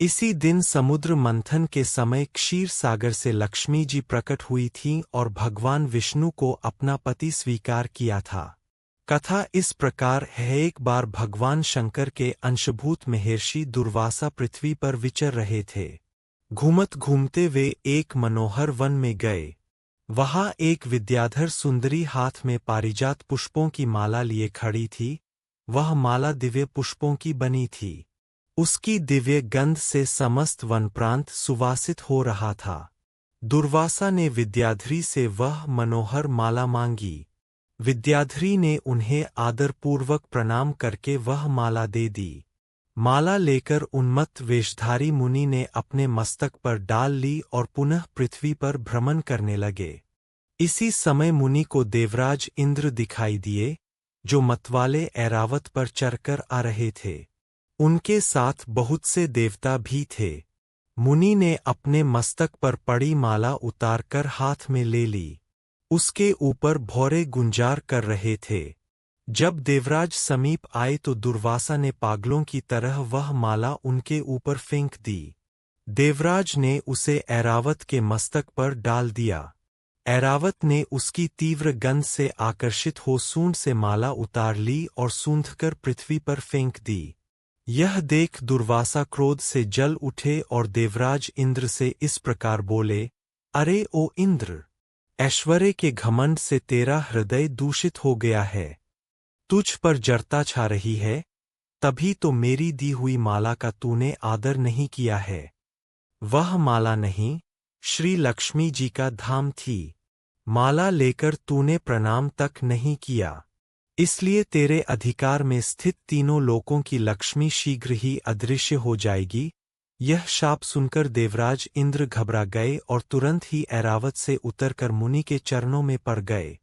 इसी दिन समुद्र मंथन के समय क्षीर सागर से लक्ष्मी जी प्रकट हुई थीं और भगवान विष्णु को अपना पति स्वीकार किया था। कथा इस प्रकार है, एक बार भगवान शंकर के अंशभूत महर्षि दुर्वासा पृथ्वी पर विचर रहे थे। घूमत घूमते वे एक मनोहर वन में गए। वहाँ एक विद्याधर सुंदरी हाथ में पारिजात पुष्पों की माला लिए खड़ी थी। वह माला दिव्य पुष्पों की बनी थी। उसकी दिव्य गंध से समस्त वन प्रांत सुवासित हो रहा था। दुर्वासा ने विद्याधरी से वह मनोहर माला मांगी। विद्याधरी ने उन्हें आदरपूर्वक प्रणाम करके वह माला दे दी। माला लेकर उन्मत्त वेशधारी मुनि ने अपने मस्तक पर डाल ली और पुनः पृथ्वी पर भ्रमण करने लगे। इसी समय मुनि को देवराज इंद्र दिखाई दिए, जो मतवाले ऐरावत पर चढ़कर आ रहे थे। उनके साथ बहुत से देवता भी थे। मुनि ने अपने मस्तक पर पड़ी माला उतारकर हाथ में ले ली। उसके ऊपर भौरे गुंजार कर रहे थे। जब देवराज समीप आए तो दुर्वासा ने पागलों की तरह वह माला उनके ऊपर फेंक दी। देवराज ने उसे ऐरावत के मस्तक पर डाल दिया। ऐरावत ने उसकी तीव्र गंध से आकर्षित हो सूंड से माला उतार ली और सूंघकर पृथ्वी पर फेंक दी। यह देख दुर्वासा क्रोध से जल उठे और देवराज इंद्र से इस प्रकार बोले, अरे ओ इंद्र! ऐश्वर्य के घमंड से तेरा हृदय दूषित हो गया है। तुझ पर जड़ता छा रही है, तभी तो मेरी दी हुई माला का तूने आदर नहीं किया है। वह माला नहीं, श्री लक्ष्मी जी का धाम थी। माला लेकर तूने प्रणाम तक नहीं किया, इसलिए तेरे अधिकार में स्थित तीनों लोकों की लक्ष्मी शीघ्र ही अदृश्य हो जाएगी। यह शाप सुनकर देवराज इंद्र घबरा गए और तुरंत ही ऐरावत से उतरकर मुनि के चरणों में पड़ गए।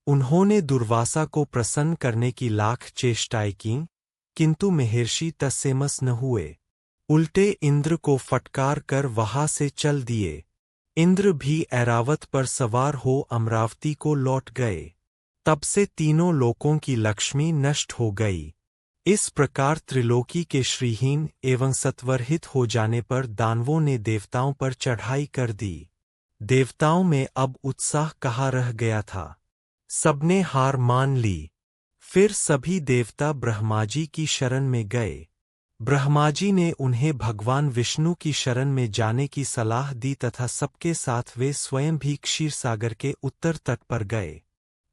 उन्होंने दुर्वासा को प्रसन्न करने की लाख चेष्टाएं कीं, किंतु महर्षि तत्सेमस न हुए। उल्टे इंद्र को फटकार कर वहां से चल दिए। इंद्र भी ऐरावत पर सवार हो अमरावती को लौट गए। तब से तीनों लोकों की लक्ष्मी नष्ट हो गई। इस प्रकार त्रिलोकी के श्रीहीन एवं सत्वरहित हो जाने पर दानवों ने देवताओं पर चढ़ाई कर दी। देवताओं में अब उत्साह कहाँ रह गया था। सबने हार मान ली। फिर सभी देवता ब्रह्माजी की शरण में गए। ब्रह्माजी ने उन्हें भगवान विष्णु की शरण में जाने की सलाह दी तथा सबके साथ वे स्वयं भी क्षीरसागर के उत्तर तट पर गए।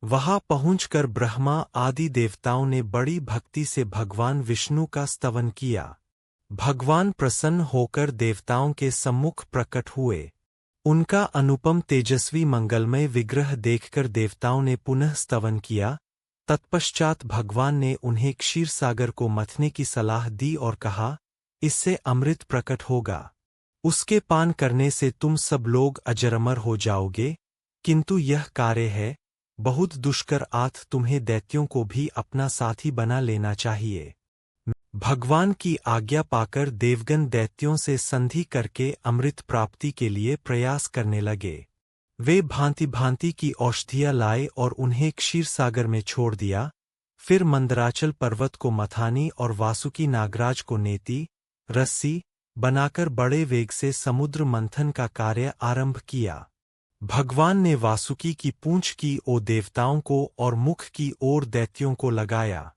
वहां पहुंचकर ब्रह्मा आदि देवताओं ने बड़ी भक्ति से भगवान विष्णु का स्तवन किया। भगवान प्रसन्न होकर देवताओं के सम्मुख प्रकट हुए। उनका अनुपम तेजस्वी मंगलमय विग्रह देखकर देवताओं ने पुनः स्तवन किया। तत्पश्चात भगवान ने उन्हें क्षीरसागर को मथने की सलाह दी और कहा, इससे अमृत प्रकट होगा। उसके पान करने से तुम सब लोग अजरमर हो जाओगे, किंतु यह कार्य है बहुत दुष्कर, आत तुम्हें दैत्यों को भी अपना साथी बना लेना चाहिए। भगवान की आज्ञा पाकर देवगण दैत्यों से संधि करके अमृत प्राप्ति के लिए प्रयास करने लगे। वे भांति भांति की औषधियां लाए और उन्हें क्षीरसागर में छोड़ दिया। फिर मंदराचल पर्वत को मथानी और वासुकी नागराज को नेति रस्सी बनाकर बड़े वेग से समुद्र मंथन का कार्य आरंभ किया। भगवान ने वासुकी की पूंछ की ओर देवताओं को और मुख की ओर दैत्यों को लगाया।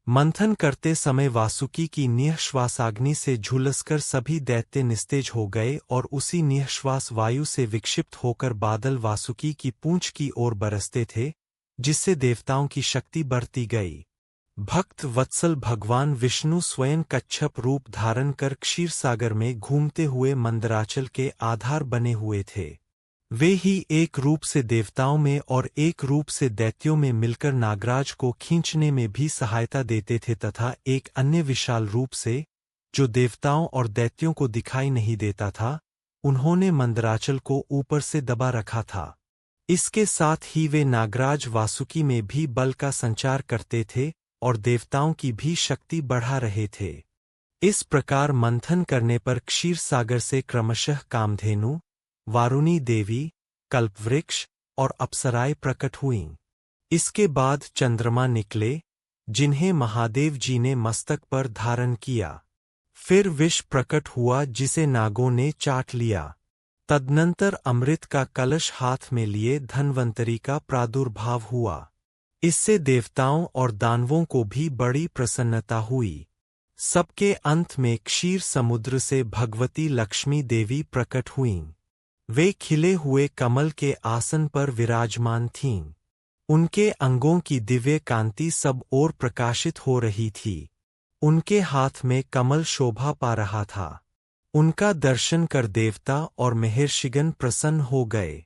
मंथन करते समय वासुकी की निःश्वासाग्नि से झुलसकर सभी दैत्य निस्तेज हो गए और उसी निःश्वास वायु से विक्षिप्त होकर बादल वासुकी की पूंछ की ओर बरसते थे, जिससे देवताओं की शक्ति बढ़ती गई। भक्त वत्सल भगवान विष्णु स्वयं कच्छप रूप धारण कर क्षीरसागर में घूमते हुए मंदराचल के आधार बने हुए थे। वे ही एक रूप से देवताओं में और एक रूप से दैत्यों में मिलकर नागराज को खींचने में भी सहायता देते थे तथा एक अन्य विशाल रूप से, जो देवताओं और दैत्यों को दिखाई नहीं देता था, उन्होंने मंदराचल को ऊपर से दबा रखा था। इसके साथ ही वे नागराज वासुकी में भी बल का संचार करते थे और देवताओं की भी शक्ति बढ़ा रहे थे। इस प्रकार मंथन करने पर क्षीरसागर से क्रमशः कामधेनु, वारुणी देवी, कल्पवृक्ष और अप्सराएं प्रकट हुईं। इसके बाद चंद्रमा निकले, जिन्हें महादेव जी ने मस्तक पर धारण किया। फिर विष प्रकट हुआ जिसे नागों ने चाट लिया। तदनंतर अमृत का कलश हाथ में लिए धन्वंतरी का प्रादुर्भाव हुआ। इससे देवताओं और दानवों को भी बड़ी प्रसन्नता हुई। सबके अंत में क्षीर समुद्र से भगवती लक्ष्मी देवी प्रकट हुईं। वे खिले हुए कमल के आसन पर विराजमान थीं। उनके अंगों की दिव्य कांति सब ओर प्रकाशित हो रही थी। उनके हाथ में कमल शोभा पा रहा था। उनका दर्शन कर देवता और महर्षिगण प्रसन्न हो गए।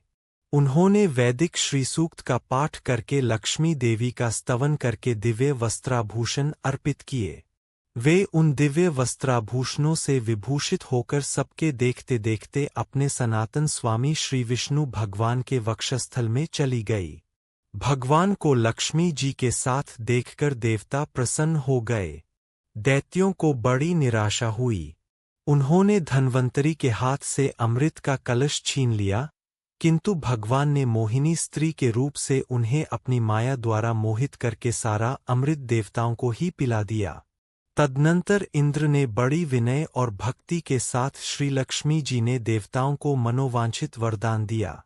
उन्होंने वैदिक श्री सूक्त का पाठ करके लक्ष्मी देवी का स्तवन करके दिव्य वस्त्राभूषण अर्पित किए। वे उन दिव्य वस्त्राभूषणों से विभूषित होकर सबके देखते देखते अपने सनातन स्वामी श्री विष्णु भगवान के वक्षस्थल में चली गई। भगवान को लक्ष्मी जी के साथ देखकर देवता प्रसन्न हो गए। दैत्यों को बड़ी निराशा हुई। उन्होंने धन्वंतरी के हाथ से अमृत का कलश छीन लिया, किंतु भगवान ने मोहिनी स्त्री के रूप से उन्हें अपनी माया द्वारा मोहित करके सारा अमृत देवताओं को ही पिला दिया। तदनंतर इंद्र ने बड़ी विनय और भक्ति के साथ श्री लक्ष्मी जी ने देवताओं को मनोवांछित वरदान दिया।